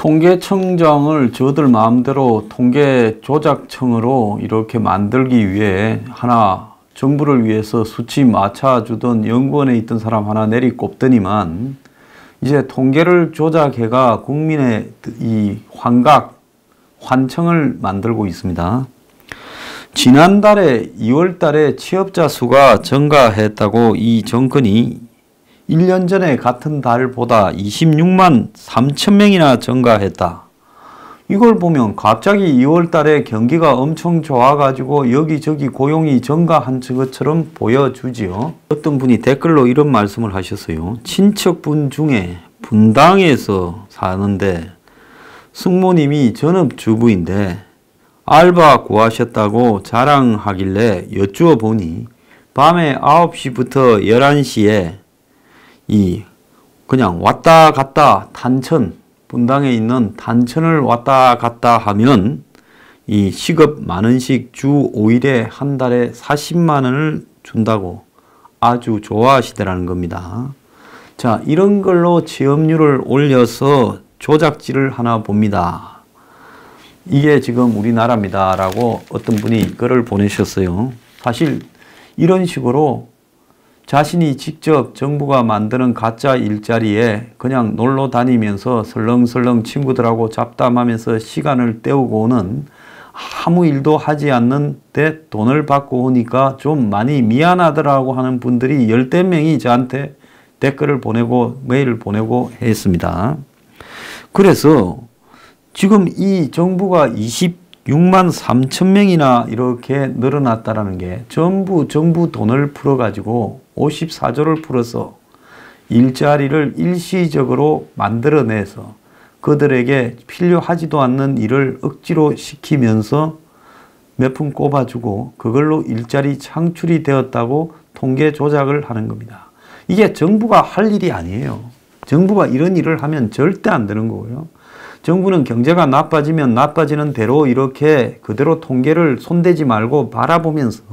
통계청장을 저들 마음대로 통계조작청으로 이렇게 만들기 위해 하나 정부를 위해서 수치 맞춰주던 연구원에 있던 사람 하나 내리꼽더니만 이제 통계를 조작해가 국민의 이 환각, 환청을 만들고 있습니다. 지난달에 2월달에 취업자 수가 증가했다고 이 정권이 1년 전에 같은 달보다 26만 3천 명이나 증가했다. 이걸 보면 갑자기 2월달에 경기가 엄청 좋아가지고 여기저기 고용이 증가한 것처럼 보여주지요. 어떤 분이 댓글로 이런 말씀을 하셨어요. 친척분 중에 분당에서 사는데 숙모님이 전업주부인데 알바 구하셨다고 자랑하길래 여쭈어 보니 밤에 9시부터 11시에 그냥 왔다 갔다 탄천, 분당에 있는 탄천을 왔다 갔다 하면 이 시급 만원씩 주 5일에 한 달에 40만 원을 준다고 아주 좋아하시더라는 겁니다. 자, 이런 걸로 취업률을 올려서 조작질을 하나 봅니다. 이게 지금 우리나라입니다 라고 어떤 분이 글을 보내셨어요. 사실 이런 식으로 자신이 직접 정부가 만드는 가짜 일자리에 그냥 놀러 다니면서 설렁설렁 친구들하고 잡담하면서 시간을 때우고 오는 아무 일도 하지 않는데 돈을 받고 오니까 좀 많이 미안하더라고 하는 분들이 열댓 명이 저한테 댓글을 보내고 메일을 보내고 했습니다. 그래서 지금 이 정부가 26만 3천 명이나 이렇게 늘어났다라는 게 전부 정부 돈을 풀어가지고 54조를 풀어서 일자리를 일시적으로 만들어내서 그들에게 필요하지도 않는 일을 억지로 시키면서 몇 푼 꼽아주고 그걸로 일자리 창출이 되었다고 통계 조작을 하는 겁니다. 이게 정부가 할 일이 아니에요. 정부가 이런 일을 하면 절대 안 되는 거고요. 정부는 경제가 나빠지면 나빠지는 대로 이렇게 그대로 통계를 손대지 말고 바라보면서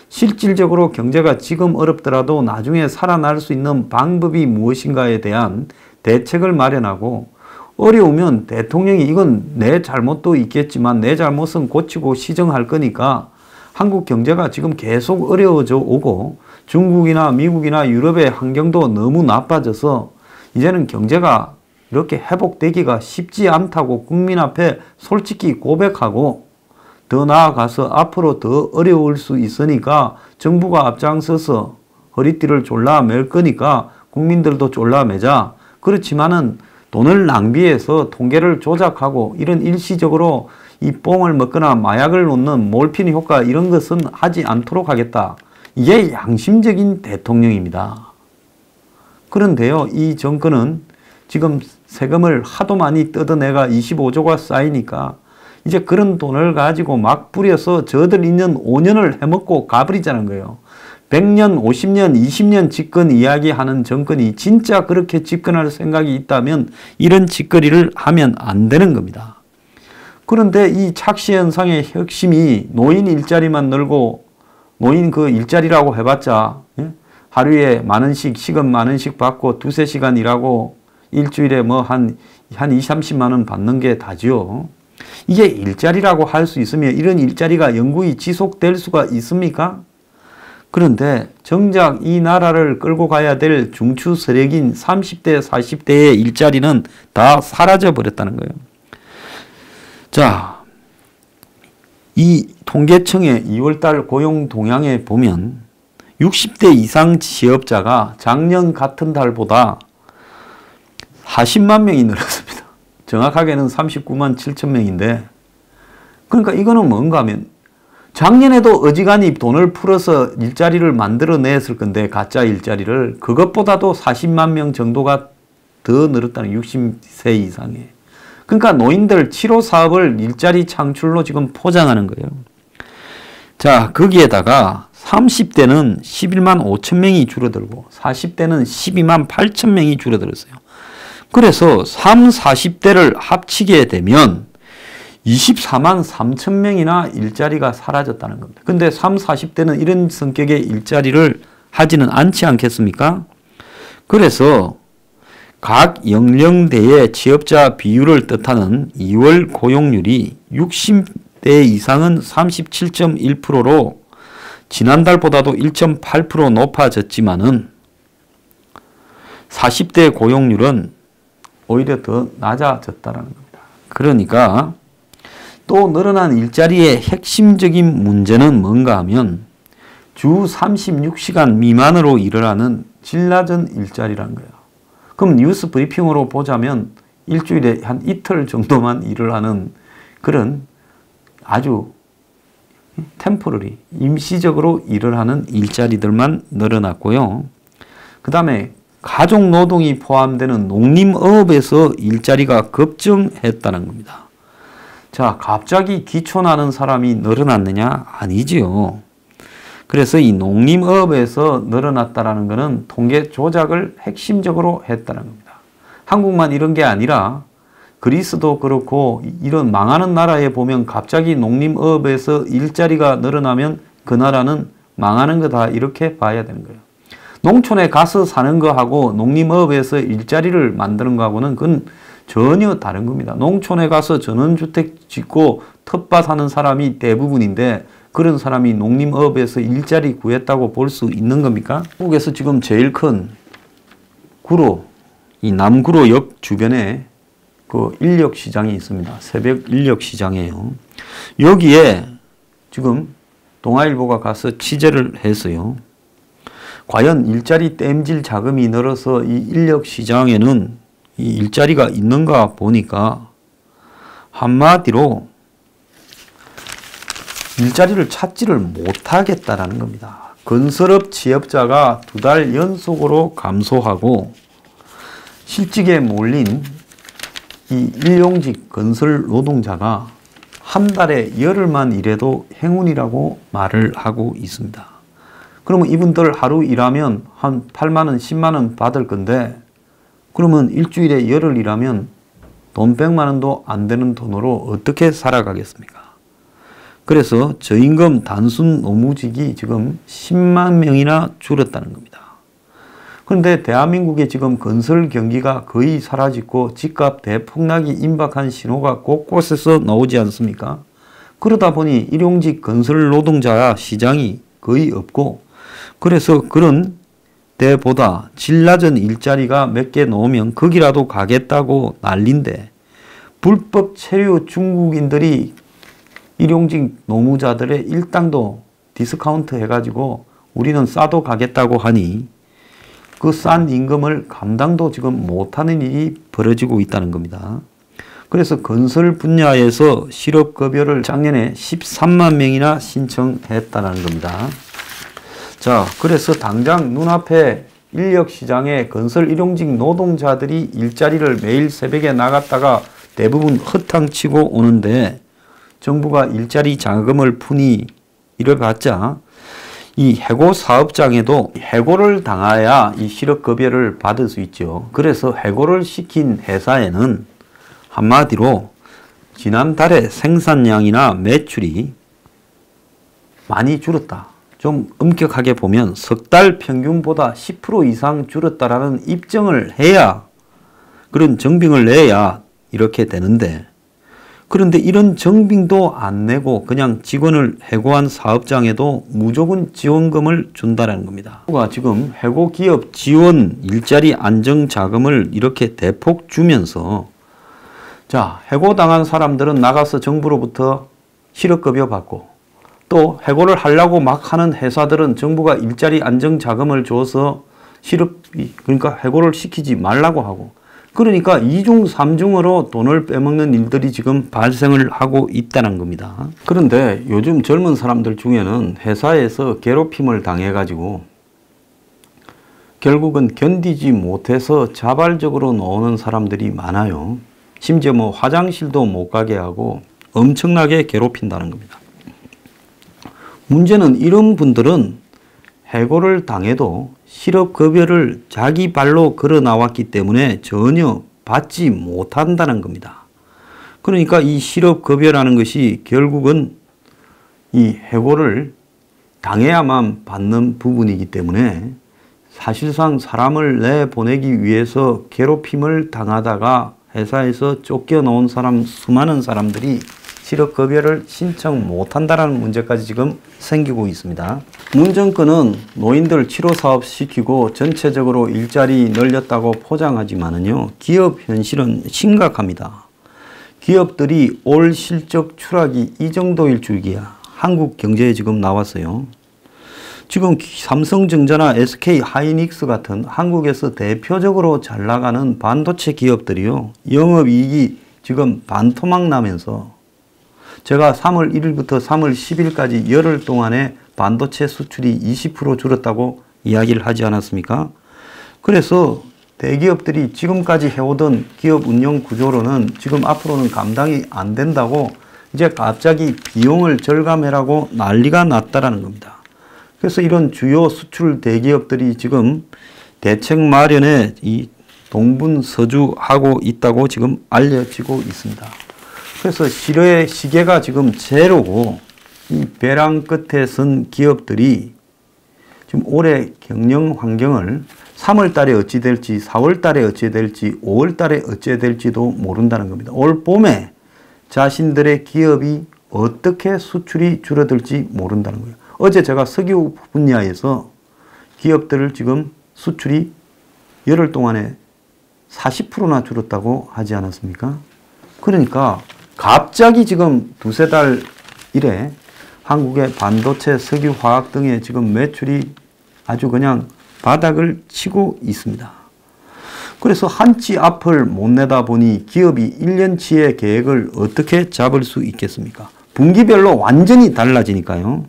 실질적으로 경제가 지금 어렵더라도 나중에 살아날 수 있는 방법이 무엇인가에 대한 대책을 마련하고 어려우면 대통령이 이건 내 잘못도 있겠지만 내 잘못은 고치고 시정할 거니까 한국 경제가 지금 계속 어려워져 오고 중국이나 미국이나 유럽의 환경도 너무 나빠져서 이제는 경제가 이렇게 회복되기가 쉽지 않다고 국민 앞에 솔직히 고백하고 더 나아가서 앞으로 더 어려울 수 있으니까 정부가 앞장서서 허리띠를 졸라맬 거니까 국민들도 졸라매자. 그렇지만은 돈을 낭비해서 통계를 조작하고 이런 일시적으로 이 뽕을 먹거나 마약을 놓는 몰핀 효과 이런 것은 하지 않도록 하겠다. 이게 양심적인 대통령입니다. 그런데요, 이 정권은 지금 세금을 하도 많이 뜯어내가 25조가 쌓이니까 이제 그런 돈을 가지고 막 뿌려서 저들 있는 5년을 해먹고 가버리자는 거예요. 100년, 50년, 20년 집권 이야기하는 정권이 진짜 그렇게 집권할 생각이 있다면 이런 짓거리를 하면 안 되는 겁니다. 그런데 이 착시 현상의 핵심이 노인 일자리만 늘고 노인 그 일자리라고 해봤자 하루에 만원씩 시급 만원씩 받고 두세 시간 일하고 일주일에 뭐 한 20-30만 원 받는 게 다죠. 이게 일자리라고 할 수 있으면 이런 일자리가 영구히 지속될 수가 있습니까? 그런데 정작 이 나라를 끌고 가야 될 중추 세력인 30대, 40대의 일자리는 다 사라져 버렸다는 거예요. 자, 이 통계청의 2월달 고용 동향에 보면 60대 이상 취업자가 작년 같은 달보다 40만 명이 늘었습니다. 정확하게는 39만 7천 명인데 그러니까 이거는 뭔가 하면 작년에도 어지간히 돈을 풀어서 일자리를 만들어냈을 건데 가짜 일자리를 그것보다도 40만 명 정도가 더 늘었다는 60세 이상에. 그러니까 노인들 치료 사업을 일자리 창출로 지금 포장하는 거예요. 자, 거기에다가 30대는 11만 5천 명이 줄어들고 40대는 12만 8천 명이 줄어들었어요. 그래서 30, 40대를 합치게 되면 24만 3천 명이나 일자리가 사라졌다는 겁니다. 근데 30, 40대는 이런 성격의 일자리를 하지는 않지 않겠습니까? 그래서 각 연령대의 취업자 비율을 뜻하는 2월 고용률이 60대 이상은 37.1%로 지난달보다도 1.8% 높아졌지만은 40대 고용률은 오히려 더 낮아졌다는 겁니다. 그러니까 또 늘어난 일자리의 핵심적인 문제는 뭔가 하면 주 36시간 미만으로 일을 하는 질 낮은 일자리라는 거예요. 그럼 뉴스 브리핑으로 보자면 일주일에 한 이틀 정도만 일을 하는 그런 아주 템포러리, 임시적으로 일을 하는 일자리들만 늘어났고요. 그 다음에 가족노동이 포함되는 농림업에서 일자리가 급증했다는 겁니다. 자, 갑자기 기촌하는 사람이 늘어났느냐? 아니지요. 그래서 이 농림업에서 늘어났다는 것은 통계 조작을 핵심적으로 했다는 겁니다. 한국만 이런 게 아니라 그리스도 그렇고 이런 망하는 나라에 보면 갑자기 농림업에서 일자리가 늘어나면 그 나라는 망하는 거다 이렇게 봐야 되는 거예요. 농촌에 가서 사는 거하고 농림업에서 일자리를 만드는 거하고는 그건 전혀 다른 겁니다. 농촌에 가서 전원주택 짓고 텃밭 하는 사람이 대부분인데 그런 사람이 농림업에서 일자리 구했다고 볼 수 있는 겁니까? 한국에서 지금 제일 큰 구로, 이 남구로역 주변에 그 인력시장이 있습니다. 새벽 인력시장이에요. 여기에 지금 동아일보가 가서 취재를 했어요. 과연 일자리 땜질 자금이 늘어서 이 인력시장에는 이 일자리가 있는가 보니까 한마디로 일자리를 찾지를 못하겠다라는 겁니다. 건설업 취업자가 2달 연속으로 감소하고 실직에 몰린 이 일용직 건설 노동자가 한 달에 열흘만 일해도 행운이라고 말을 하고 있습니다. 그러면 이분들 하루 일하면 한 8만 원, 10만 원 받을 건데 그러면 일주일에 열흘 일하면 돈 100만 원도 안 되는 돈으로 어떻게 살아가겠습니까? 그래서 저임금 단순 노무직이 지금 10만 명이나 줄었다는 겁니다. 그런데 대한민국에 지금 건설 경기가 거의 사라지고 집값 대폭락이 임박한 신호가 곳곳에서 나오지 않습니까? 그러다 보니 일용직 건설 노동자 시장이 거의 없고 그래서 그런 때보다 질 낮은 일자리가 몇 개 놓으면 거기라도 가겠다고 난린데 불법 체류 중국인들이 일용직 노무자들의 일당도 디스카운트 해가지고 우리는 싸도 가겠다고 하니 그 싼 임금을 감당도 지금 못하는 일이 벌어지고 있다는 겁니다. 그래서 건설 분야에서 실업급여를 작년에 13만 명이나 신청했다는 겁니다. 자, 그래서 당장 눈앞에 인력시장에 건설 일용직 노동자들이 일자리를 매일 새벽에 나갔다가 대부분 허탕치고 오는데 정부가 일자리 자금을 푸니 이래봤자 이 해고 사업장에도 해고를 당해야 이 실업급여를 받을 수 있죠. 그래서 해고를 시킨 회사에는 한마디로 지난달에 생산량이나 매출이 많이 줄었다. 좀 엄격하게 보면 석 달 평균보다 10% 이상 줄었다라는 입증을 해야 그런 정빙을 내야 이렇게 되는데 그런데 이런 정빙도 안 내고 그냥 직원을 해고한 사업장에도 무조건 지원금을 준다는 겁니다. 지금 해고 기업 지원 일자리 안정 자금을 이렇게 대폭 주면서 자, 해고당한 사람들은 나가서 정부로부터 실업급여 받고 또 해고를 하려고 막 하는 회사들은 정부가 일자리 안정 자금을 줘서 그러니까 해고를 시키지 말라고 하고 그러니까 2중 3중으로 돈을 빼먹는 일들이 지금 발생을 하고 있다는 겁니다. 그런데 요즘 젊은 사람들 중에는 회사에서 괴롭힘을 당해가지고 결국은 견디지 못해서 자발적으로 나오는 사람들이 많아요. 심지어 뭐 화장실도 못 가게 하고 엄청나게 괴롭힌다는 겁니다. 문제는 이런 분들은 해고를 당해도 실업급여를 자기 발로 걸어 나왔기 때문에 전혀 받지 못한다는 겁니다. 그러니까 이 실업급여라는 것이 결국은 이 해고를 당해야만 받는 부분이기 때문에 사실상 사람을 내보내기 위해서 괴롭힘을 당하다가 회사에서 쫓겨놓은 사람, 수많은 사람들이 실업급여를 신청 못한다는 문제까지 지금 생기고 있습니다. 문 정권은 노인들 치료사업 시키고 전체적으로 일자리 늘렸다고 포장하지만은요, 기업 현실은 심각합니다. 기업들이 올 실적 추락이 이 정도일 줄기야. 한국 경제에 지금 나왔어요. 지금 삼성전자나 SK 하이닉스 같은 한국에서 대표적으로 잘 나가는 반도체 기업들이요, 영업이익이 지금 반토막 나면서 제가 3월 1일부터 3월 10일까지 열흘 동안에 반도체 수출이 20% 줄었다고 이야기를 하지 않았습니까? 그래서 대기업들이 지금까지 해오던 기업 운영 구조로는 지금 앞으로는 감당이 안 된다고 이제 갑자기 비용을 절감해라고 난리가 났다라는 겁니다. 그래서 이런 주요 수출 대기업들이 지금 대책 마련에 이 동분서주하고 있다고 지금 알려지고 있습니다. 그래서 실의 시계가 지금 제로고 이 벼랑 끝에 선 기업들이 지금 올해 경영 환경을 3월 달에 어찌 될지, 4월 달에 어찌 될지, 5월 달에 어찌 될지도 모른다는 겁니다. 올 봄에 자신들의 기업이 어떻게 수출이 줄어들지 모른다는 거예요. 어제 제가 석유 분야에서 기업들을 지금 수출이 열흘 동안에 40%나 줄었다고 하지 않았습니까? 그러니까 갑자기 지금 두세 달 이래 한국의 반도체, 석유, 화학 등의 지금 매출이 아주 그냥 바닥을 치고 있습니다. 그래서 한치 앞을 못 내다보니 기업이 1년치의 계획을 어떻게 잡을 수 있겠습니까? 분기별로 완전히 달라지니까요.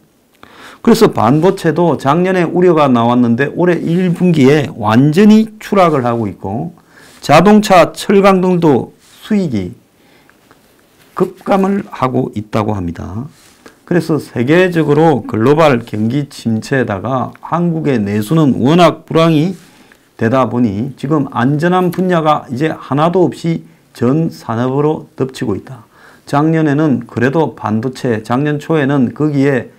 그래서 반도체도 작년에 우려가 나왔는데 올해 1분기에 완전히 추락을 하고 있고, 자동차, 철강 등도 수익이 급감을 하고 있다고 합니다. 그래서 세계적으로 글로벌 경기 침체에다가 한국의 내수는 워낙 불황이 되다 보니 지금 안전한 분야가 이제 하나도 없이 전 산업으로 덮치고 있다. 작년에는 그래도 반도체, 작년 초에는 거기에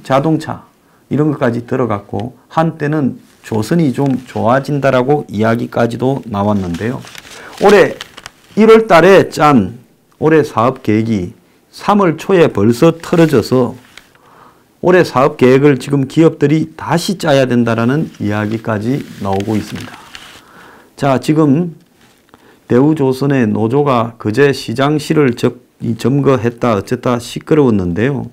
자동차 이런 것까지 들어갔고 한때는 조선이 좀 좋아진다라고 이야기까지도 나왔는데요. 올해 1월 달에 짠 올해 사업 계획이 3월 초에 벌써 틀어져서 올해 사업 계획을 지금 기업들이 다시 짜야 된다라는 이야기까지 나오고 있습니다. 자, 지금 대우조선의 노조가 그제 시장실을 점거했다 어쨌다 시끄러웠는데요.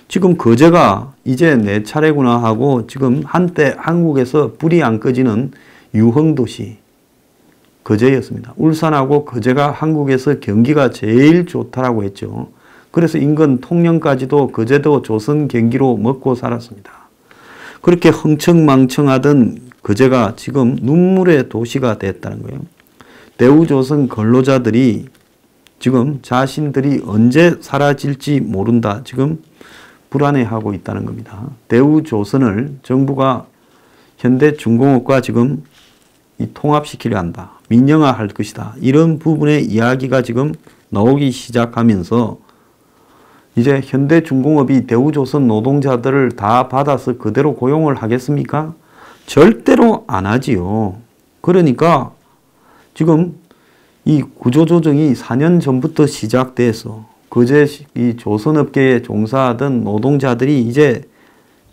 지금 그제가 이제 내 차례구나 하고 지금 한때 한국에서 불이 안 꺼지는 유흥도시 거제였습니다. 울산하고 거제가 한국에서 경기가 제일 좋다라고 했죠. 그래서 인근 통영까지도 거제도 조선 경기로 먹고 살았습니다. 그렇게 흥청망청하던 거제가 지금 눈물의 도시가 됐다는 거예요. 대우조선 근로자들이 지금 자신들이 언제 사라질지 모른다. 지금 불안해하고 있다는 겁니다. 대우조선을 정부가 현대중공업과 지금 통합시키려 한다. 민영화할 것이다. 이런 부분의 이야기가 지금 나오기 시작하면서 이제 현대중공업이 대우조선 노동자들을 다 받아서 그대로 고용을 하겠습니까? 절대로 안 하지요. 그러니까 지금 이 구조조정이 4년 전부터 시작돼서 그제 이 조선업계에 종사하던 노동자들이 이제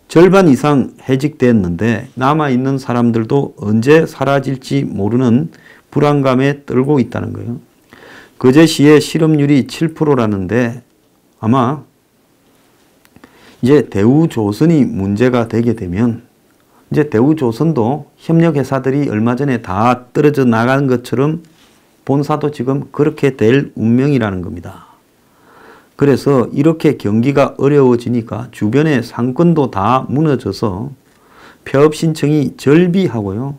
절반 이상 해직됐는데 남아있는 사람들도 언제 사라질지 모르는 불안감에 떨고 있다는 거예요. 거제시의 실업률이 7%라는데 아마 이제 대우조선이 문제가 되게 되면 이제 대우조선도 협력회사들이 얼마 전에 다 떨어져 나간 것처럼 본사도 지금 그렇게 될 운명이라는 겁니다. 그래서 이렇게 경기가 어려워지니까 주변의 상권도 다 무너져서 폐업 신청이 절비하고요.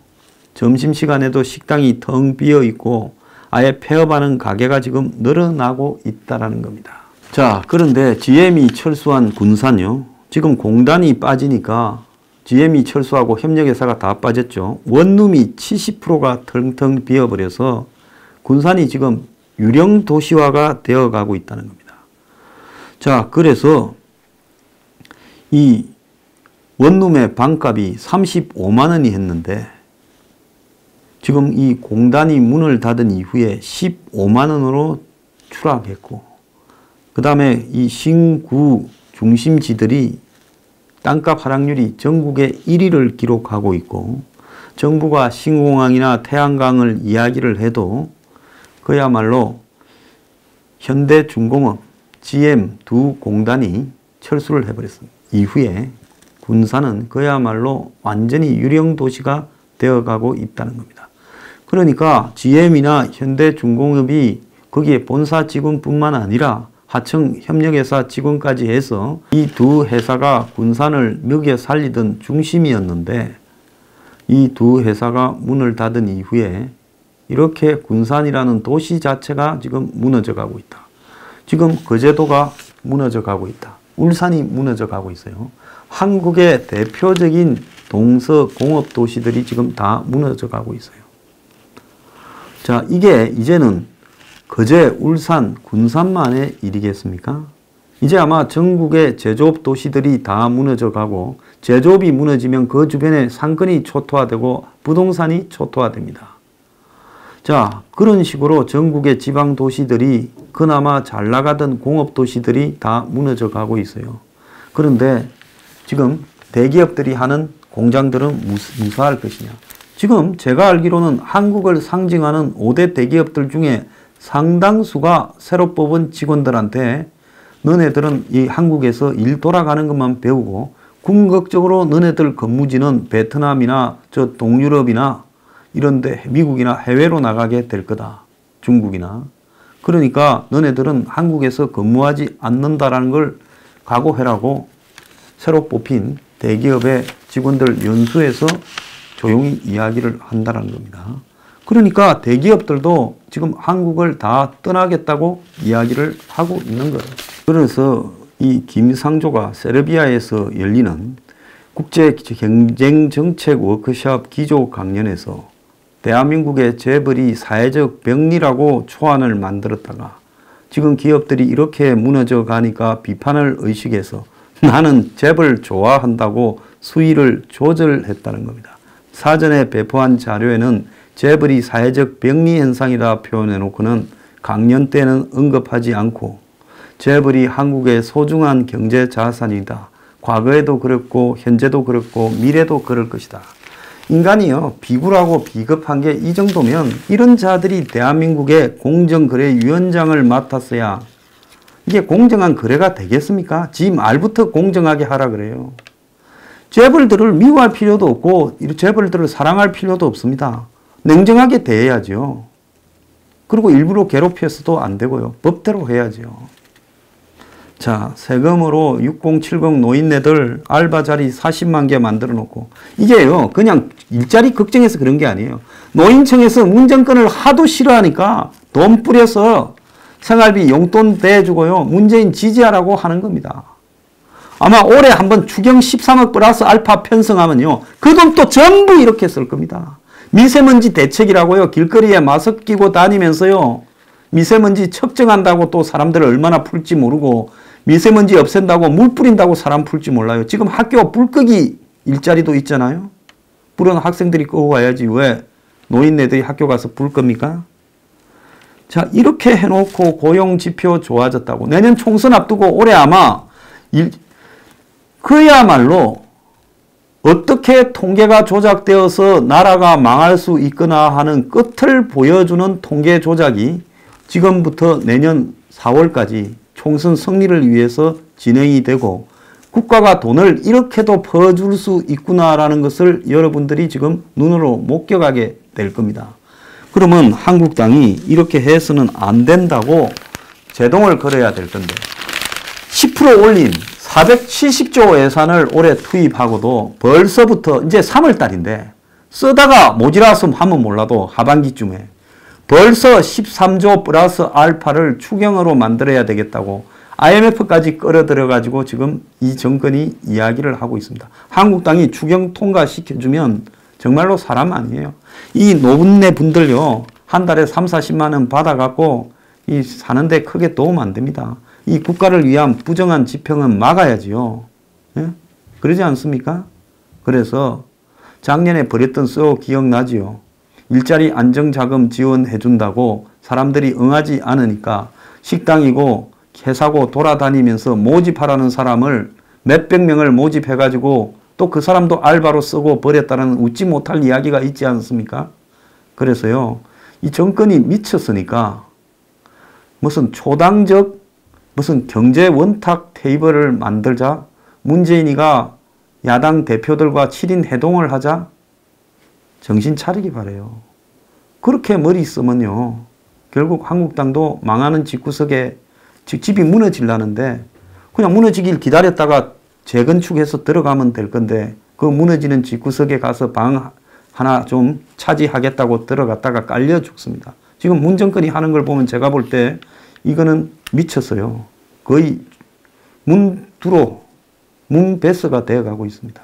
점심시간에도 식당이 텅 비어 있고 아예 폐업하는 가게가 지금 늘어나고 있다는 겁니다. 자, 그런데 GM이 철수한 군산요. 지금 공단이 빠지니까 GM이 철수하고 협력회사가 다 빠졌죠. 원룸이 70%가 텅텅 비어버려서 군산이 지금 유령 도시화가 되어가고 있다는 겁니다. 자, 그래서 이 원룸의 방값이 35만 원이 했는데 지금 이 공단이 문을 닫은 이후에 15만 원으로 추락했고, 그 다음에 이 신구 중심지들이 땅값 하락률이 전국에 1위를 기록하고 있고, 정부가 신공항이나 태양광을 이야기를 해도 그야말로 현대중공업, GM 두 공단이 철수를 해버렸습니다. 이후에 군산은 그야말로 완전히 유령 도시가 되어가고 있다는 겁니다. 그러니까 GM이나 현대중공업이 거기에 본사 직원뿐만 아니라 하청 협력회사 직원까지 해서 이 두 회사가 군산을 먹여 살리던 중심이었는데, 이 두 회사가 문을 닫은 이후에 이렇게 군산이라는 도시 자체가 지금 무너져 가고 있다. 지금 거제도가 무너져 가고 있다. 울산이 무너져 가고 있어요. 한국의 대표적인 동서 공업 도시들이 지금 다 무너져 가고 있어요. 자, 이게 이제는 거제, 울산, 군산만의 일이겠습니까? 이제 아마 전국의 제조업 도시들이 다 무너져 가고, 제조업이 무너지면 그 주변에 상권이 초토화되고 부동산이 초토화됩니다. 자, 그런 식으로 전국의 지방 도시들이, 그나마 잘 나가던 공업 도시들이 다 무너져 가고 있어요. 그런데 지금 대기업들이 하는 공장들은 무사할 것이냐? 지금 제가 알기로는 한국을 상징하는 5대 대기업들 중에 상당수가 새로 뽑은 직원들한테 너네들은 이 한국에서 일 돌아가는 것만 배우고 궁극적으로 너네들 근무지는 베트남이나 저 동유럽이나 이런데 미국이나 해외로 나가게 될 거다. 중국이나. 그러니까 너네들은 한국에서 근무하지 않는다라는 걸 각오해라고 새로 뽑힌 대기업의 직원들 연수해서 조용히 이야기를 한다는 겁니다. 그러니까 대기업들도 지금 한국을 다 떠나겠다고 이야기를 하고 있는 거예요. 그래서 이 김상조가 세르비아에서 열리는 국제경쟁정책 워크숍 기조 강연에서 대한민국의 재벌이 사회적 병리라고 초안을 만들었다가 지금 기업들이 이렇게 무너져 가니까 비판을 의식해서 나는 재벌 좋아한다고 수위를 조절했다는 겁니다. 사전에 배포한 자료에는 재벌이 사회적 병리 현상이라 표현해 놓고는 강연 때는 언급하지 않고 재벌이 한국의 소중한 경제 자산이다. 과거에도 그랬고 현재도 그랬고 미래도 그럴 것이다. 인간이요, 비굴하고 비겁한 게 이 정도면 이런 자들이 대한민국의 공정거래위원장을 맡았어야 이게 공정한 거래가 되겠습니까? 지 말부터 공정하게 하라 그래요. 재벌들을 미워할 필요도 없고 재벌들을 사랑할 필요도 없습니다. 냉정하게 대해야죠. 그리고 일부러 괴롭혀서도 안 되고요. 법대로 해야죠. 자, 세금으로 6070 노인네들 알바 자리 40만 개 만들어 놓고 이게요, 그냥 일자리 걱정해서 그런 게 아니에요. 노인청에서 문정권을 하도 싫어하니까 돈 뿌려서 생활비 용돈 대주고요, 문재인 지지하라고 하는 겁니다. 아마 올해 한번 추경 13억 플러스 알파 편성하면요, 그 돈 또 전부 이렇게 쓸 겁니다. 미세먼지 대책이라고요, 길거리에 마스크 끼고 다니면서요, 미세먼지 측정한다고 또 사람들을 얼마나 풀지 모르고 미세먼지 없앤다고 물 뿌린다고 사람 풀지 몰라요. 지금 학교 불 끄기 일자리도 있잖아요. 불은 학생들이 끄고 가야지 왜 노인네들이 학교 가서 불 겁니까? 자, 이렇게 해놓고 고용지표 좋아졌다고. 내년 총선 앞두고 올해 아마 그야말로 어떻게 통계가 조작되어서 나라가 망할 수 있거나 하는 끝을 보여주는 통계 조작이 지금부터 내년 4월까지 총선 승리를 위해서 진행이 되고 국가가 돈을 이렇게도 퍼줄 수 있구나라는 것을 여러분들이 지금 눈으로 목격하게 될 겁니다. 그러면 한국당이 이렇게 해서는 안 된다고 제동을 걸어야 될 건데 10% 올린 470조 예산을 올해 투입하고도 벌써부터 이제 3월 달인데 쓰다가 모자라서 하면 몰라도 하반기쯤에 벌써 13조 플러스 알파를 추경으로 만들어야 되겠다고 IMF까지 끌어들여 가지고 지금 이 정권이 이야기를 하고 있습니다. 한국당이 추경 통과시켜주면 정말로 사람 아니에요. 이 노인네 분들요, 한 달에 3, 40만 원 받아갖고 이 사는데 크게 도움 안 됩니다. 이 국가를 위한 부정한 지평은 막아야지요. 예? 그러지 않습니까? 그래서 작년에 벌였던 쏘 기억나지요? 일자리 안정자금 지원해준다고 사람들이 응하지 않으니까 식당이고 회사고 돌아다니면서 모집하라는 사람을 몇백 명을 모집해가지고 또 그 사람도 알바로 쓰고 버렸다는 웃지 못할 이야기가 있지 않습니까? 그래서요, 이 정권이 미쳤으니까 무슨 초당적 무슨 경제 원탁 테이블을 만들자, 문재인이가 야당 대표들과 7인 회동을 하자, 정신 차리기 바래요. 그렇게 머리 쓰면요, 결국 한국당도 망하는 집구석에 집이 무너지려는데 그냥 무너지길 기다렸다가 재건축해서 들어가면 될 건데 그 무너지는 집구석에 가서 방 하나 좀 차지하겠다고 들어갔다가 깔려 죽습니다. 지금 문 정권이 하는 걸 보면 제가 볼 때 이거는 미쳤어요. 거의 문배서가 되어가고 있습니다.